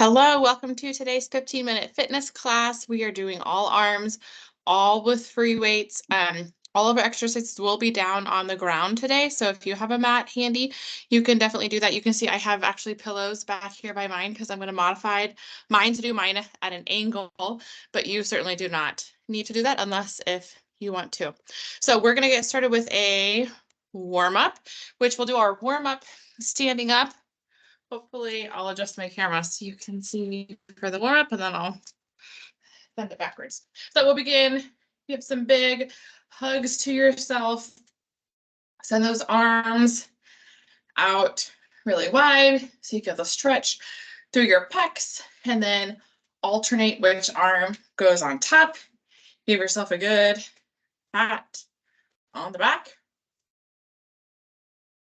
Hello, welcome to today's 15-minute fitness class. We are doing all arms, all with free weights. All of our exercises will be down on the ground today. So if you have a mat handy, you can definitely do that. You can see I have actually pillows back here by mine because I'm going to modify mine to do mine at an angle, but you certainly do not need to do that unless if you want to. So we're going to get started with a warm up, which we'll do our warm up standing up. Hopefully I'll adjust my camera so you can see me for the warm up and then I'll bend it backwards. So we'll begin. Give some big hugs to yourself. Send those arms out really wide so you get the stretch through your pecs, and then alternate which arm goes on top. Give yourself a good pat on the back.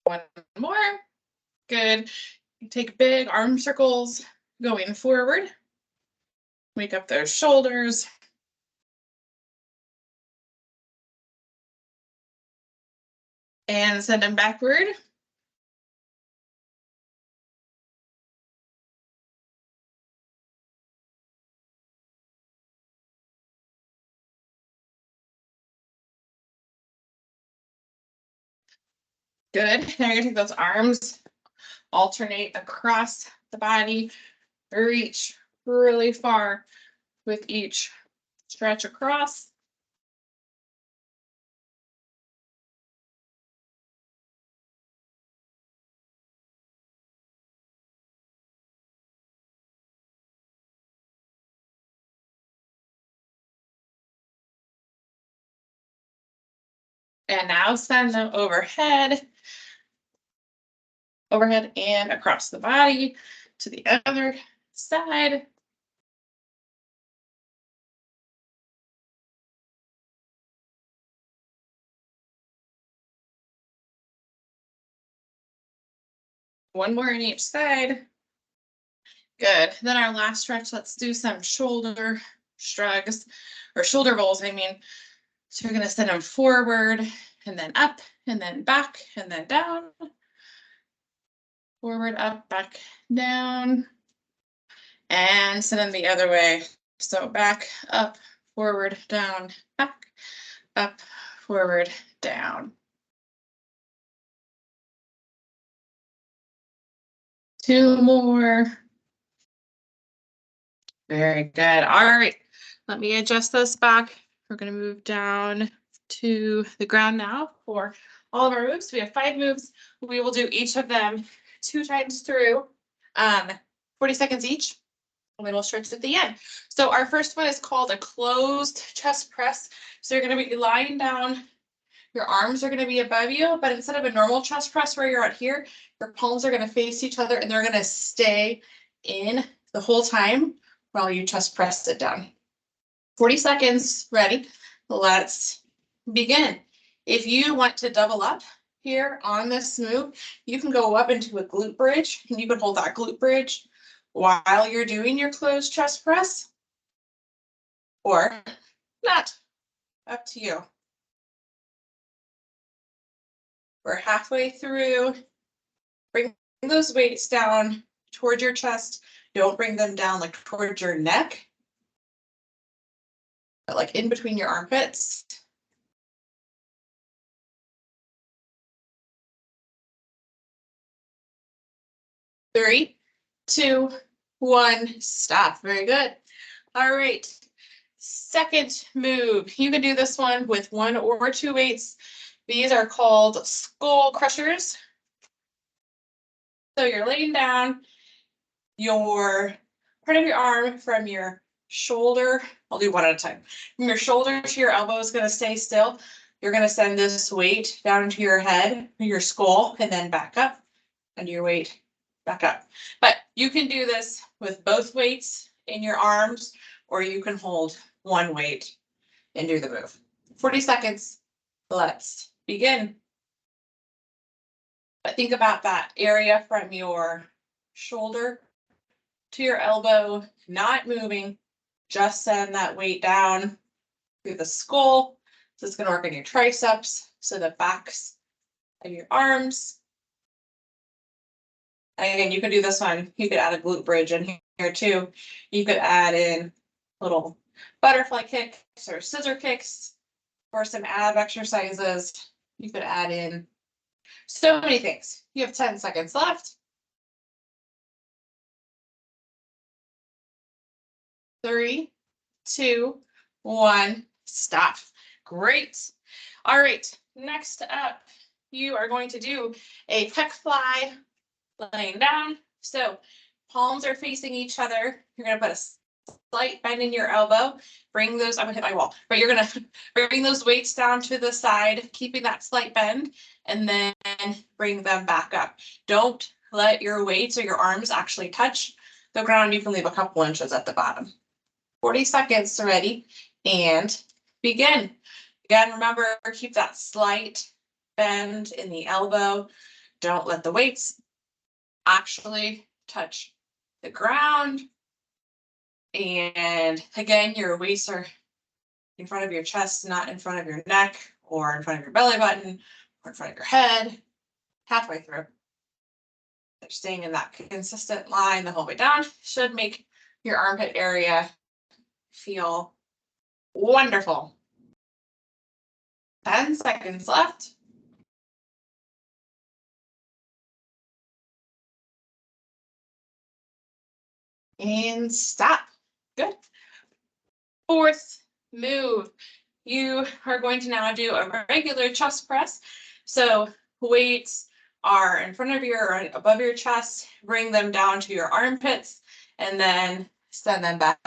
One more. Good. Take big arm circles going forward. Wake up those shoulders. And send them backward. Good. Now you're gonna take those arms, alternate across the body, reach really far with each stretch across. And now send them overhead and across the body to the other side. One more on each side. Good. Then our last stretch, let's do some shoulder shrugs or shoulder rolls, I mean. So you're going to send them forward and then up and then back and then down. Forward, up, back, down. And send them the other way. So back, up, forward, down, back, up, forward, down. Two more. Very good. All right. Let me adjust this back. We're going to move down to the ground now for all of our moves. We have 5 moves. We will do each of them 2 times through, 40 seconds each. And then we'll stretch at the end. So our first one is called a closed chest press. So you're going to be lying down. Your arms are going to be above you, but instead of a normal chest press where you're out here, your palms are going to face each other and they're going to stay in the whole time while you chest press it down. 40 seconds, ready? Let's begin. If you want to double up here on this move, you can go up into a glute bridge and you can hold that glute bridge while you're doing your closed chest press, or not, up to you. We're halfway through. Bring those weights down towards your chest. Don't bring them down like towards your neck, but like in between your armpits. 3, 2, 1, stop. Very good. All right. Second move. You can do this one with 1 or 2 weights. These are called skull crushers. So you're laying down, your part of your arm from your shoulder. I'll do one at a time. From your shoulder to your elbow is going to stay still. You're going to send this weight down into your head, your skull, and then back up, and your weight back up. But you can do this with both weights in your arms, or you can hold 1 weight and do the move. 40 seconds. Let's begin. But think about that area from your shoulder to your elbow, not moving. Just send that weight down through the skull. This is going to work on your triceps, so the backs of your arms. And again, you can do this one. You could add a glute bridge in here too. You could add in little butterfly kicks or scissor kicks for some ab exercises. You could add in so many things. You have 10 seconds left. 3, 2, 1, stop. Great. All right, next up, you are going to do a pec fly laying down. So palms are facing each other. You're going to put a slight bend in your elbow. Bring those, I'm going to hit my wall, but you're going to bring those weights down to the side, keeping that slight bend, and then bring them back up. Don't let your weights or your arms actually touch the ground. You can leave a couple inches at the bottom. 40 seconds ready, and begin. Again, remember, keep that slight bend in the elbow. Don't let the weights actually touch the ground. And again, your weights are in front of your chest, not in front of your neck or in front of your belly button or in front of your head, halfway through. They're staying in that consistent line the whole way down. Should make your armpit area feel wonderful. 10 seconds left. And stop. Good. Fourth move. You are going to now do a regular chest press. So weights are in front of your or above your chest. Bring them down to your armpits and then send them back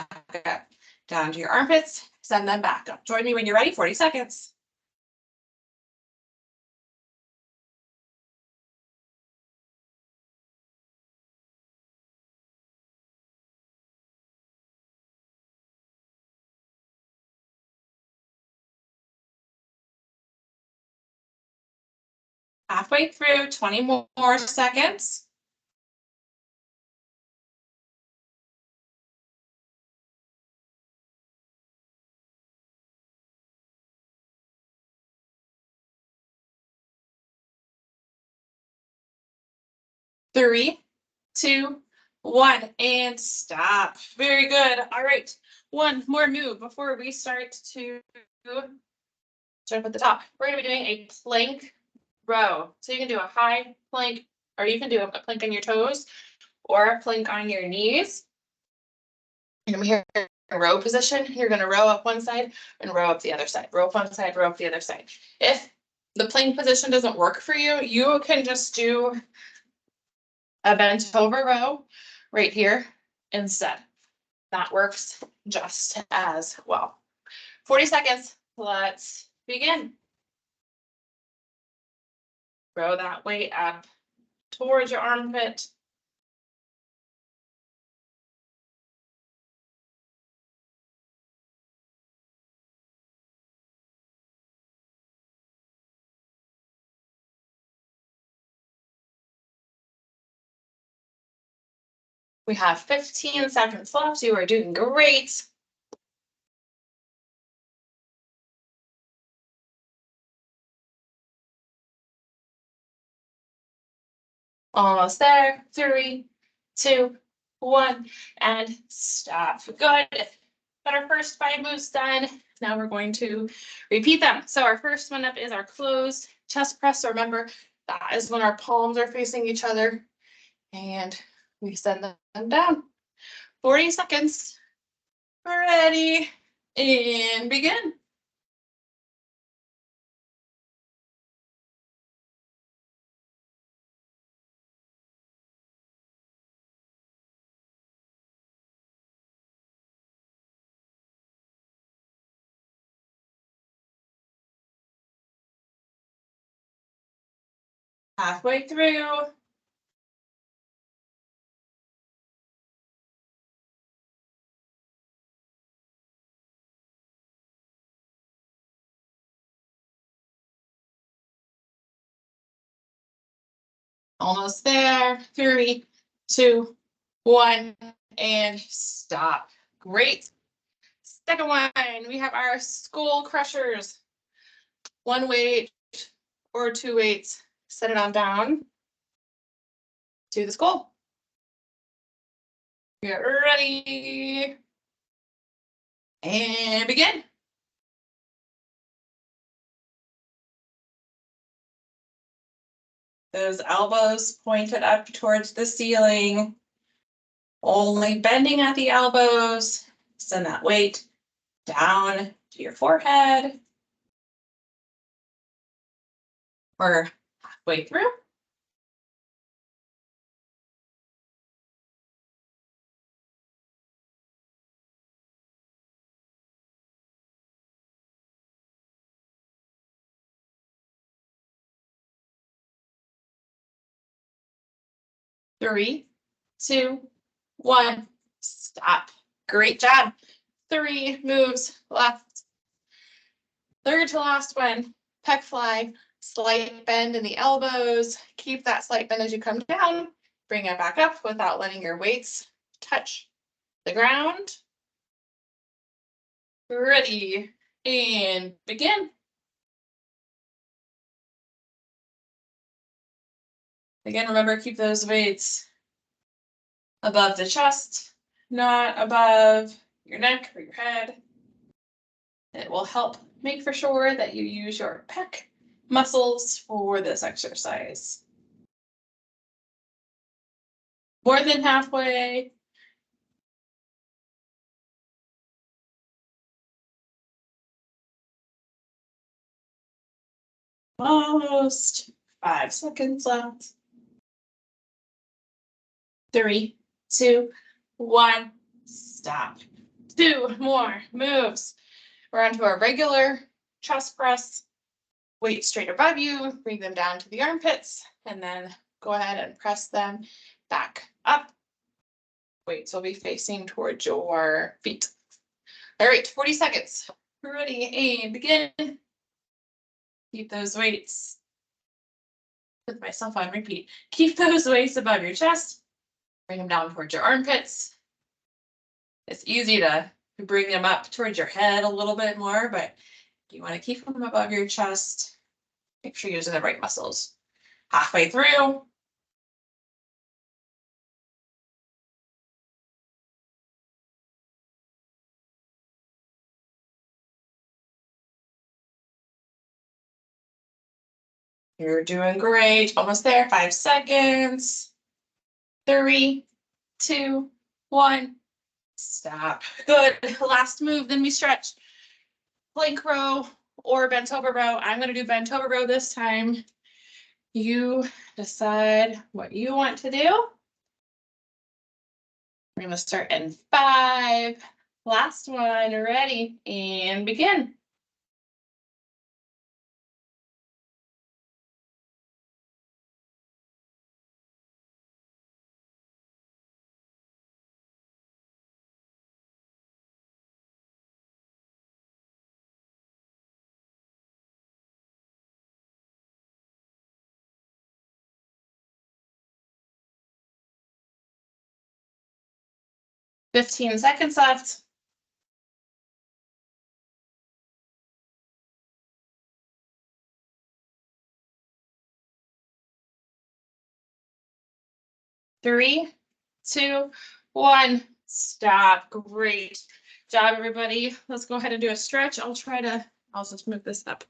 up. Down to your armpits, send them back up. Join me when you're ready. 40 seconds. Halfway through, 20 more seconds. Three, 2, 1, and stop. Very good. All right, one more move before we start to jump at the top. We're going to be doing a plank row. So you can do a high plank, or you can do a plank on your toes or a plank on your knees. You're going to be here in row position. You're going to row up one side and row up the other side. Row up one side, row up the other side. If the plank position doesn't work for you, you can just do a bent over row right here instead. That works just as well. 40 seconds. Let's begin. Row that weight up towards your armpit. We have 15 seconds left. You are doing great. Almost there. 3, 2, 1, and stop. Good. Got our first 5 moves done. Now we're going to repeat them. So our first one up is our closed chest press. So remember, that is when our palms are facing each other and we send them down. 40 seconds. Ready, and begin. Halfway through. Almost there. 3, 2, 1, and stop. Great. Second one, we have our skull crushers. 1 weight or 2 weights. Set it on down to the skull. Get ready. And begin. Those elbows pointed up towards the ceiling. Only bending at the elbows. Send that weight down to your forehead. We're halfway through. Three, two, one, stop. Great job. 3 moves left. Third to last one, pec fly, slight bend in the elbows. Keep that slight bend as you come down. Bring it back up without letting your weights touch the ground. Ready, and begin. Again, remember, keep those weights above the chest, not above your neck or your head. It will help make for sure that you use your pec muscles for this exercise. More than halfway. Almost 5 seconds left. 3, 2, 1, stop. 2 more moves. We're onto our regular chest press. Weight straight above you, bring them down to the armpits, and then go ahead and press them back up. Weights will be facing towards your feet. All right, 40 seconds. Ready, and begin. Keep those weights. Put myself on repeat. Keep those weights above your chest. Bring them down towards your armpits. It's easy to bring them up towards your head a little bit more, but you want to keep them above your chest. Make sure you're using the right muscles. Halfway through. You're doing great. Almost there. 5 seconds. 3, 2, 1. Stop. Good. Last move. Then we stretch. Plank row or bent over row. I'm going to do bent over row this time. You decide what you want to do. We're going to start in 5. Last one. Ready, and begin. Fifteen seconds left. 3, 2, 1. Stop. Great job, everybody. Let's go ahead and do a stretch. I'll just move this up.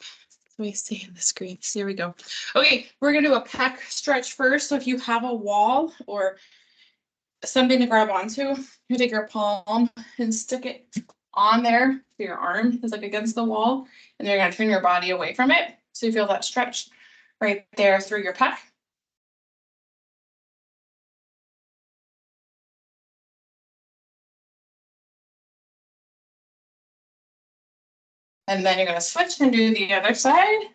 Let me see in the screen. Here we go. Okay, we're gonna do a pec stretch first. So if you have a wall or something to grab onto, you take your palm and stick it on there for your arm. It's like against the wall, and then you're gonna turn your body away from it. So you feel that stretch right there through your pec. And then you're gonna switch and do the other side.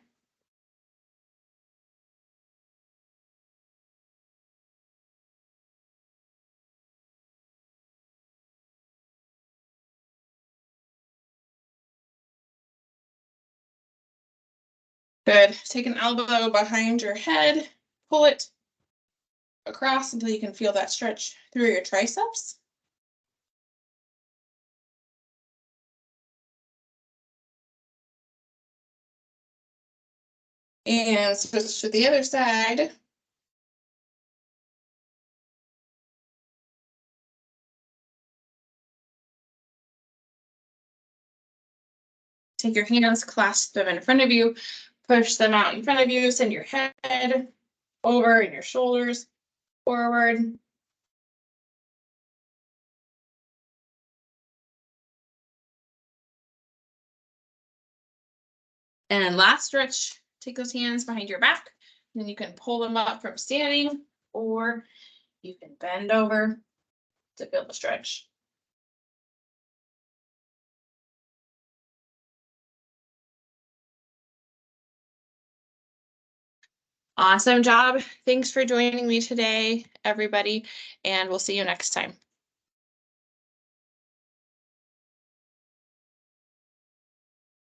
Good. Take an elbow behind your head, pull it across until you can feel that stretch through your triceps. And switch to the other side. take your hands, clasp them in front of you, push them out in front of you, send your head over and your shoulders forward. And last stretch, take those hands behind your back, and then you can pull them up from standing, or you can bend over to feel the stretch. Awesome job. Thanks for joining me today, everybody, and we'll see you next time.